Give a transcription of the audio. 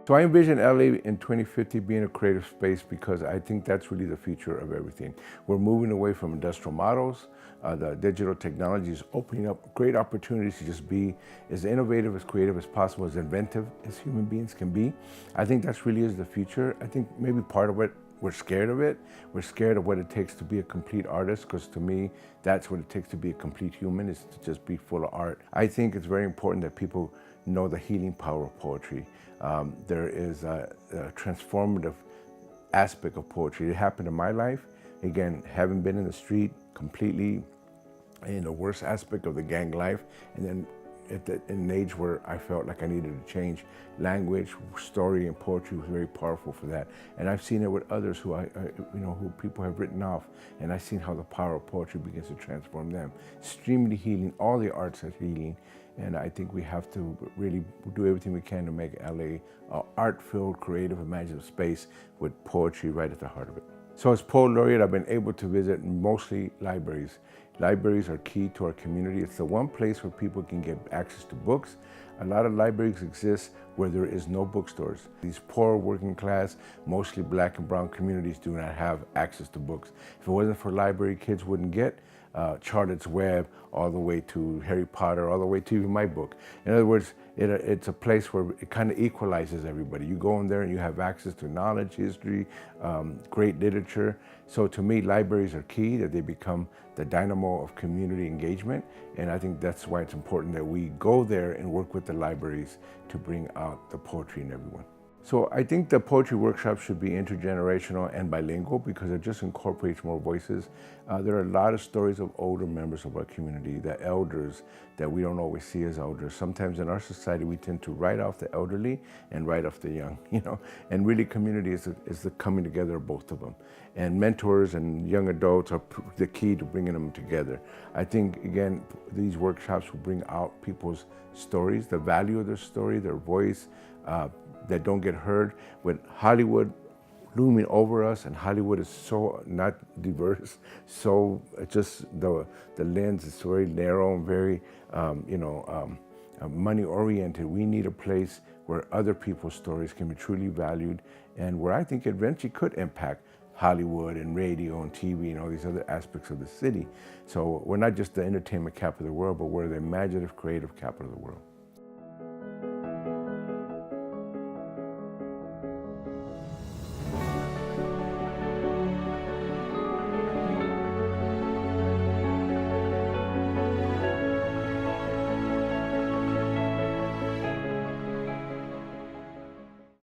So I envision LA in 2050 being a creative space because I think that's really the future of everything. We're moving away from industrial models. The digital technology is opening up great opportunities to just be as innovative, as creative as possible, as inventive as human beings can be. I think that's really is the future. I think maybe part of it, we're scared of it. We're scared of what it takes to be a complete artist, because to me, that's what it takes to be a complete human, is to just be full of art. I think it's very important that people know the healing power of poetry. There is a transformative aspect of poetry. It happened in my life. Again, having been in the street completely in the worst aspect of the gang life, and then in an age where I felt like I needed to change, language, story, and poetry was very powerful for that. And I've seen it with others who who people have written off, and I've seen how the power of poetry begins to transform them. Extremely healing. All the arts are healing, and I think we have to really do everything we can to make LA an art-filled, creative, imaginative space with poetry right at the heart of it. So as poet laureate, I've been able to visit mostly libraries. Libraries are key to our community. It's the one place where people can get access to books. A lot of libraries exist where there is no bookstores. These poor, working class, mostly black and brown communities do not have access to books. If it wasn't for library, kids wouldn't get Charlotte's Web, all the way to Harry Potter, all the way to even my book. In other words, it's a place where it kind of equalizes everybody. You go in there and you have access to knowledge, history, great literature. So to me, libraries are key, that they become the dynamo of community engagement. And I think that's why it's important that we go there and work with the libraries to bring out the poetry in everyone. So I think the poetry workshop should be intergenerational and bilingual, because it just incorporates more voices. There are a lot of stories of older members of our community, the elders that we don't always see as elders. Sometimes in our society, we tend to write off the elderly and write off the young, and really community is the coming together of both of them. And mentors and young adults are the key to bringing them together. I think, again, these workshops will bring out people's stories, the value of their story, their voice, that don't get heard. With Hollywood looming over us, and Hollywood is so not diverse, so just the lens is very narrow and very money oriented. We need a place where other people's stories can be truly valued, and where I think eventually could impact Hollywood and radio and TV and all these other aspects of the city. So we're not just the entertainment capital of the world, but we're the imaginative, creative capital of the world.